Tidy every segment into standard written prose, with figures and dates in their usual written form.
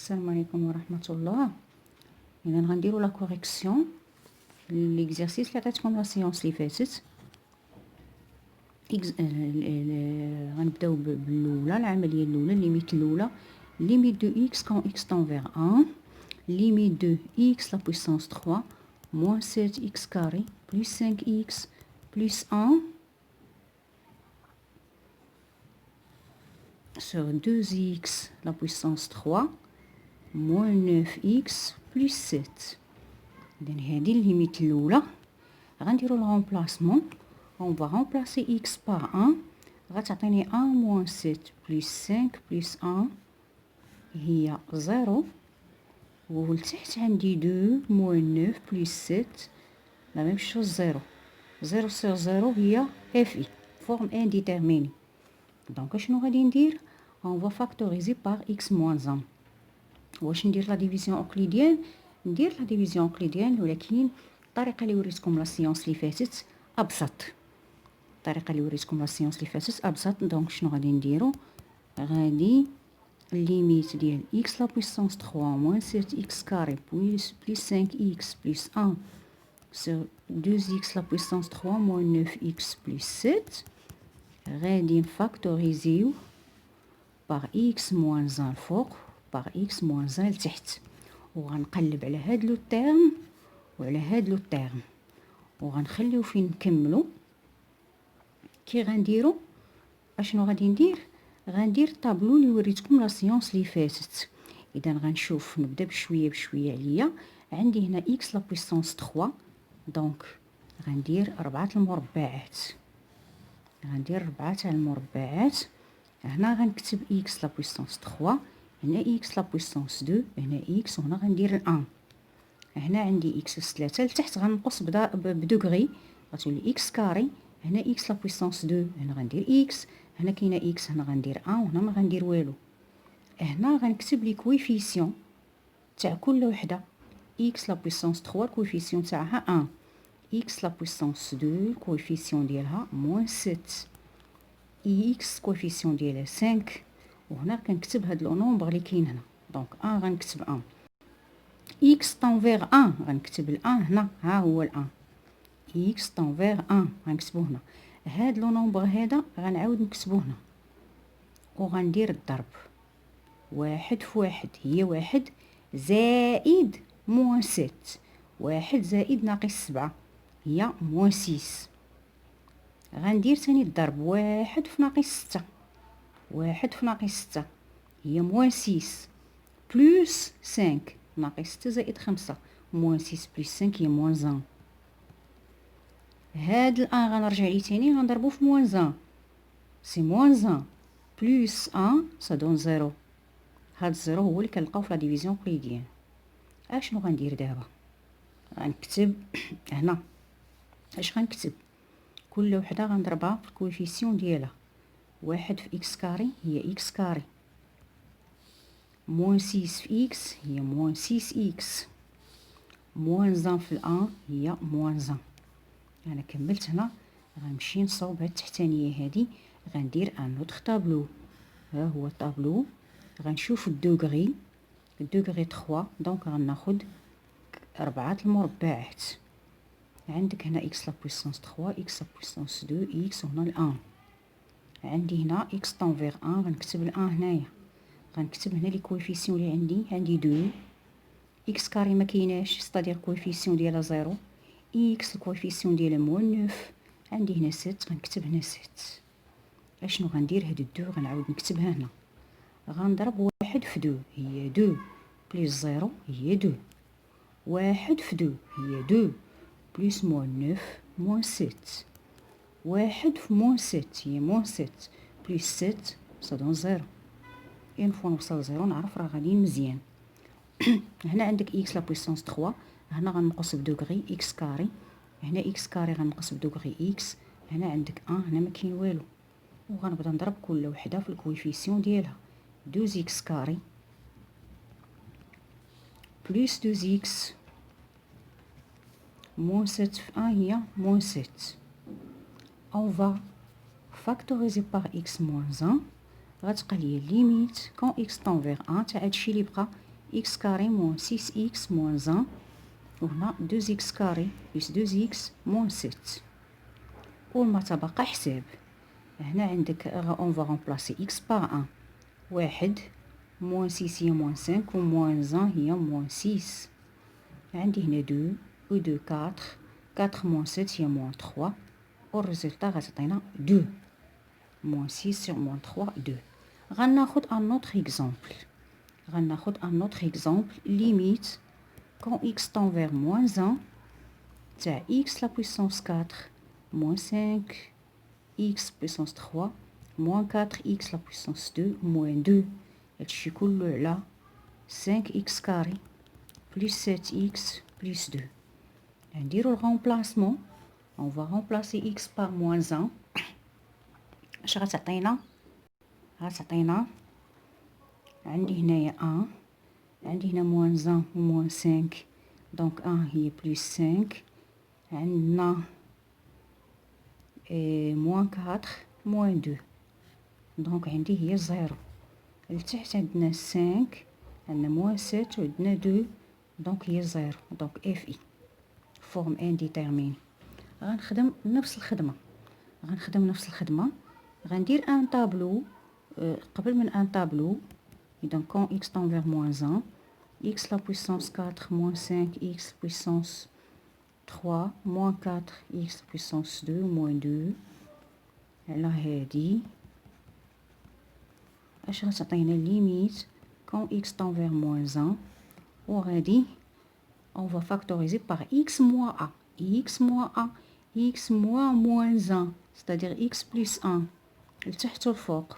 السلام عليكم ورحمة الله. إذا غنديرو لا كوريكسيون ليكزارسيس اللي عطيتكم لا سيونس اللي فاتت. غنبداو بالأولى، العملية الأولى، ليميت الأولى، ليميت دو إكس كون إكس تنفيغ أن، ليميت دو إكس لا بويسونس 3 موان 7 إكس كاري بلس 5 إكس بلس 1 sur 2x la puissance 3 moins 9x plus 7. إذن هذه الليميت الأولى. غنديرو الغومبلاسمون. On va remplacer x par 1. غتعطيني 1 moins 7 plus 5 plus 1 هي 0. ولتحت عندي 2 moins 9 plus 7 la même chose 0. 0 sur 0 هي fi forme indéterminée. Donc شنو غادي ندير؟ on va factoriser par x moins 1. واش ندير لا ديفيزيون اوكليديان؟ ندير لا ديفيزيون اوكليديان، ولكن الطريقه اللي وريتكم لا سيونس اللي فاتت ابسط. دونك شنو غادي نديرو؟ غادي الليميت ديال x لا بويسونس 3 موان 7 x كاري بلس 5 x بلس 1 sur 2x لا بويسونس 3 موان 9 x بلس 7 غادي نفاكتوريزيو باغ x موان 1 الفوق باغ x موان 1 لتحت، وغنقلب على هاد لو تيرم وعلى هاد لو تيرم، وغنخليو فين نكملو. كي غنديرو اشنو غادي ندير؟ غندير الطابلو اللي وريتكم لا سيونس اللي فاتت. اذا غنشوف نبدا بشويه بشويه عليا. عندي هنا x لا بويسونس 3، دونك غندير 4 المربعات، غندير 4 تاع المربعات. هنا غنكتب x لا بويسونس 3، هنا x لا بويسونس 2، هنا x، وهنا غندير الان. هنا عندي x 3 لتحت غنقص بدوغري غتولي x كاري، هنا x لا بويسونس 2، هنا غندير x، هنا كاينه x، هنا غندير 1، وهنا ما غندير والو. هنا غنكتب لي كويفيسيون تاع كل وحده. x لا بويسونس 3 الكويفيسيون تاعها 1، x لا بويسونس 2 الكويفيسيون ديالها موان 7، x كويفيسيون ديالها 5، وهنا كنكتب هاد لو نومبر اللي كاين هنا. دونك 1 غنكتب 1، x تنفيغ 1 غنكتب ال 1 هنا، ها هو ال 1، x تنفيغ 1 غنكتبو هنا. هاد لو نومبر هذا غنعاود نكتبو هنا، وغندير الضرب. 1 في 1 هي 1 زائد موان 7، 1 زائد ناقص 7 هي موان 6. غندير تاني الضرب. 1 في ناقص 6، 1 في ناقص 6 هي موان 6 بلس 5 ناقص 6 زائد 5 موان 6 بلس 5 هي موان 1. هاد الان غنرجع ليه تاني غنضربو في موان 1، سي موان 1 بلس 1 سا دون 0. هاد الزيرو هو اللي كنلقاو في لا ديفيزيون كليديان. اشنو غندير دابا؟ غنكتب هنا اش غنكتب؟ كل وحده غنضربها في الكويفيسيون ديالها. 1 في اكس كاري هي اكس كاري، موان 6 في اكس هي موان 6 اكس، موان 1 في الان هي موان 1. انا كملت هنا. غنمشي نصوب هاد التحتانيه هادي، غندير ان اوتر طابلو. ها هو الطابلو. غنشوف الدوغري 3، دونك غناخد 4 المربعات. عندك هنا x لا بويسونس 3، x لا بويسونس 2، x، وهنا الان. عندي هنا x تنفيغ 1 غنكتب الان هنايا. غنكتب هنا لي كويفيسيون اللي عندي 2. x كاري ما كايناش، ستادير كويفيسيون ديالها 0، x الكويفيسيون ديالها موان 9. عندي هنا 7 غنكتب هنا 7. اشنو غندير؟ هاد الدو غنعاود نكتبها هنا. غنضرب 1 في 2 هي 2 بلس 0 هي 2، 1 في 2 هي 2 بلس موان 9 موان 7، 1 في موان 7 هي موان 7 بلس 7 سا دون 0. اون فوا نوصل 0 نعرف راه غادي مزيان. هنا عندك اكس لا بويسونس 3، هنا غنقص بدوغري اكس كاري، هنا اكس كاري غنقص بدوغري اكس، هنا عندك 1، هنا ما كاين والو. وغنبدا نضرب كل وحده في الكويفيسيون ديالها. 2 اكس كاري بلس 2 اكس موان 7 في 1 هي موان 7. on va factoriser par x moins 1. غتبقى ليا ليميت كون x تنفيغ 1 تاع هادشي اللي بقى x carré moins 6x moins 1. وهنا 2x carré plus 2x moins 7. وما تبقى حساب. هنا عندك on va remplacer x par 1. واحد moins 6 هي moins 5 و moins 1 هي moins 6. عندي هنا 2 و 2 4. 4 moins 7 هي moins 3. والريزلتا غتعطينا 2. moins 6 sur moins 3 2. غناخد un autre exemple. غناخد un autre exemple. Limite quand x tend vers moins 1 تاع x la puissance 4 moins 5 x puissance 3 moins 4x la puissance 2 moins 2. هادشي كله على 5x carré plus 7x plus 2. نديرو الغومبلاسمون. on va remplacer x par moins 1. اش غتعطينا؟ غتعطينا عندي هنايا 1. عندي هنا moins 1 و moins 5 دونك 1 هي plus 5. عندنا moins 4 moins 2 دونك عندي هي 0. لتحت عندنا 5 عندنا moins 7 و عندنا 2 دونك هي 0. دونك اف اي فورم انديتيرميني. غنخدم نفس الخدمه. غندير ان طابلو قبل من ان طابلو. اذا quand x tend vers moins 1 x la puissance 4 moins 5 x puissance 3 moins 4 x puissance 2 moins 2 على هادي. اش غتعطينا ليميت quand x tend vers moins 1 وغادي on va factoriser par x moins a. x moins a x moins 1 c'est-à-dire x plus 1 لتحت والفوق.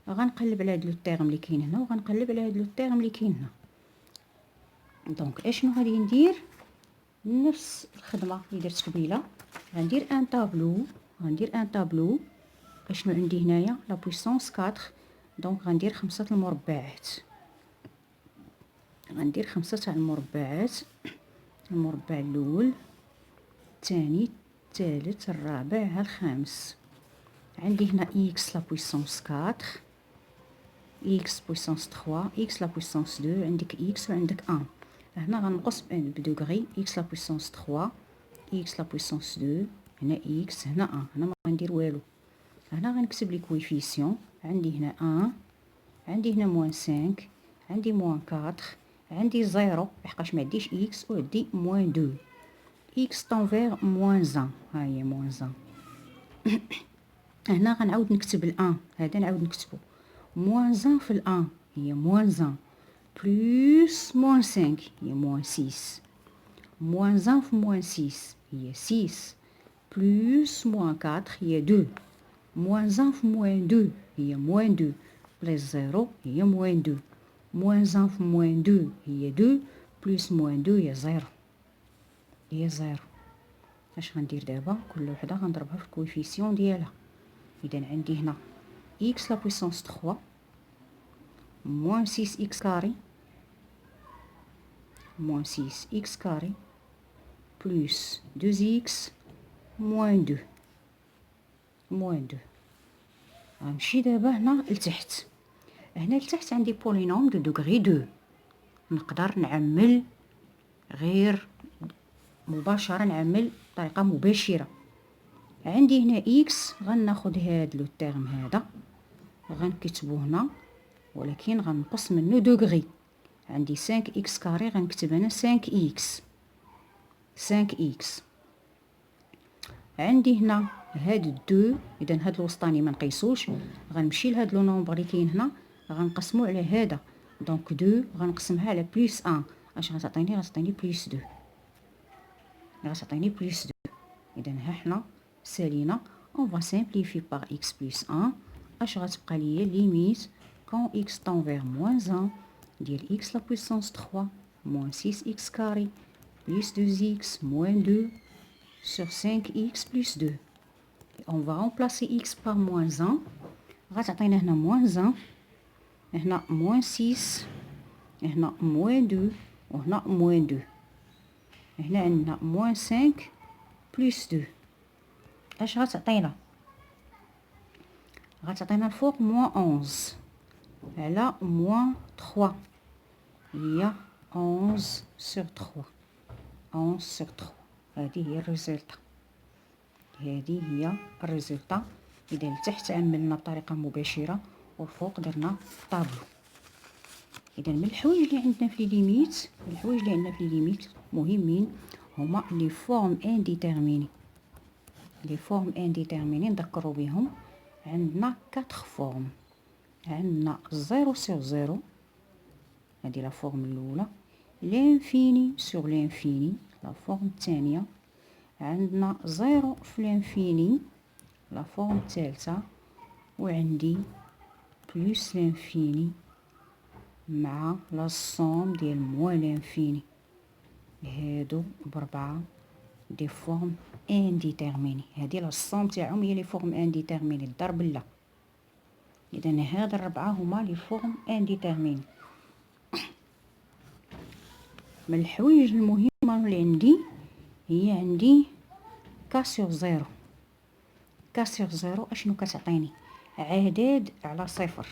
غنقلب على هاد لو تيرم اللي كاين هنا وغنقلب على هاد لو تيرم اللي كاين هنا. دونك اشنو غادي ندير؟ نفس الخدمه اللي درت قبيله. غندير ان طابلو. اشنو عندي هنايا لا بويسونس 4 دونك غندير 5 المربعات. غندير 5 تاع المربعات. المربع الاول الثاني الثالث الرابع الخامس. عندي هنا x لا بويسونس 4 x بويسونس 3 x لا بويسونس 2 عندك x وعندك 1. هنا غنقص بدوغري x لا بويسونس 3 x لا بويسونس 2 هنا x هنا 1. هنا ما غندير والو. هنا غنكتب لي كويفيسيون. عندي هنا 1 عندي هنا موان 5 عندي موان 4 عندي 0 لحقاش ما عنديش x وعندي موان 2 x طون فيغ موان 1. ها هي موان 1. هنا غنعاود نكتب الان. هذا نعاود نكتبو موان 1 في الان هي موان 1 بلس موان 5 هي موان 6 موان 1 في موان 6 هي 6 بلس موان 4 هي 2 موان 1 في موان 2 هي موان 2 بلس 0 هي موان 2 موان 1 في موان 2 هي 2 بلس موان 2 هي 0 هي 0. اش غندير دابا؟ كل وحده غنضربها في الكويفيسيون ديالها. اذا عندي هنا x لا بويسونس 3 moins 6x carré moins 6x carré plus 2x moins 2 غنمشي دابا هنا لتحت. هنا لتحت عندي بولينوم دو دوغري 2. نقدر نعمل غير مباشره، نعمل بطريقه مباشره. عندي هنا x غناخد هاد لو تيرم هذا غنكتبو هنا ولكن غنقص منه دوغري. عندي 5x كاري غنكتب هنا 5x. عندي هنا هاد 2 اذا هاد الوسطاني ما نقيسوش. غنمشي لهاد لو نومبر اللي كاين هنا غنقسمو على هذا دونك 2 غنقسمها على بلس 1. اش غتعطيني؟ غتعطيني بلس 2. اذا ها حنا سالينا on va simplifier par x plus 1. اش غتبقى ليا ليميت quand x tend vers moins 1 ديال x la puissance 3 moins 6x carré plus 2x moins 2 sur 5x plus 2. On va remplacer x par moins 1. غتعطينا هنا moins 1 هنا moins 6 هنا moins 2 وهنا moins 2. هنا عندنا moins 5 plus 2. اش غتعطينا؟ غتعطينا الفوق moins 11 على moins 3 هي 11 sur 3. 11 sur 3. هذه هي الريزلتا. هذه هي الريزلتا. اذا لتحت عملنا بطريقه مباشره والفوق درنا طابلو. اذا من الحوايج اللي عندنا في ليميت، مهمين هما لي فورم انديتيرميني. لي فورم انديتيرميني نذكروا بهم. عندنا 4 فورم. عندنا 0 sur 0، هذه لا فورم الاولى. لانفيني سور لانفيني، لا فورم الثانيه. عندنا 0 في لانفيني، لا فورم الثالثه. وعندي بلس لانفيني مع لا صوم ديال موان لانفيني. هادو بربعه دي فورم انديتيرميني. هادي لا صوم تاعهم هي لي فورم انديتيرميني، الضرب لا. اذا هاد الربعه هما لي فورم انديتيرميني. من الحوايج المهمه اللي عندي هي عندي كا سور زيرو. كا سور زيرو اشنو كتعطيني؟ عدد على صفر.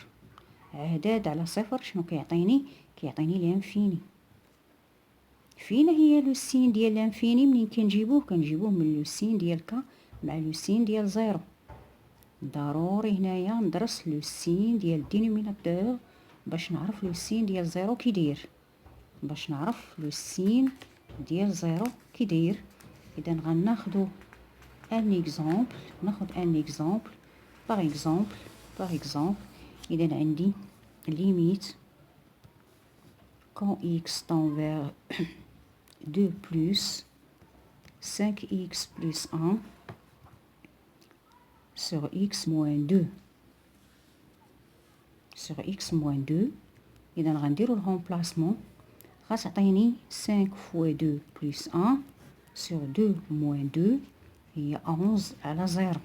عدد على صفر شنو كيعطيني؟ كيعطيني لانفيني. فينا هي لو سين ديال لانفيني؟ منين كنجيبوه من لو سين ديال كا مع لو سين ديال زيرو. ضروري هنايا ندرس لو سين ديال الدينوميناتور باش نعرف لو سين ديال زيرو كي داير. اذا غناخدو ان اكزامبل. باغ اكزامبل اذا عندي ليميت quand x tend vers 2 plus 5x plus 1 sur x moins 2. اذا غنديرو الرomplacement. غتعطيني 5 fois 2 plus 1 sur 2 moins 2 هي 11 على 0.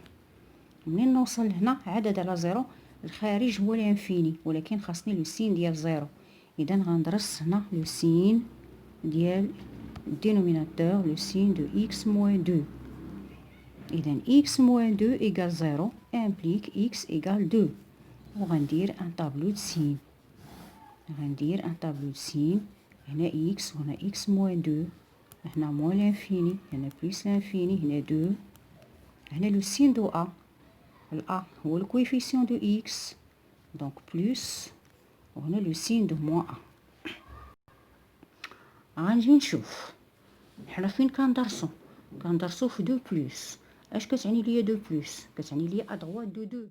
منين نوصل هنا عدد على 0 الخارج هو لانفيني، ولكن خاصني لو سين ديال 0. اذا غندرس هنا لو سين ديال الدينوميناتور، لو سين دو x moins 2. اذا x moins 2 égale 0 implique x égale 2. وغندير ان طابلو دو سين. هنا x وهنا x moins 2، هنا موان لانفيني، هنا بلس لانفيني، هنا 2. هنا لو سين دو a، الأ هو الكويفيسيون دو إكس دونك بلس، وهنا لو سين دو موان أ. غنجي نشوف حنا فين كندرسو في دو بلس. اش كتعني ليا دو بلس؟ كتعني ليا ادغوات دو 2.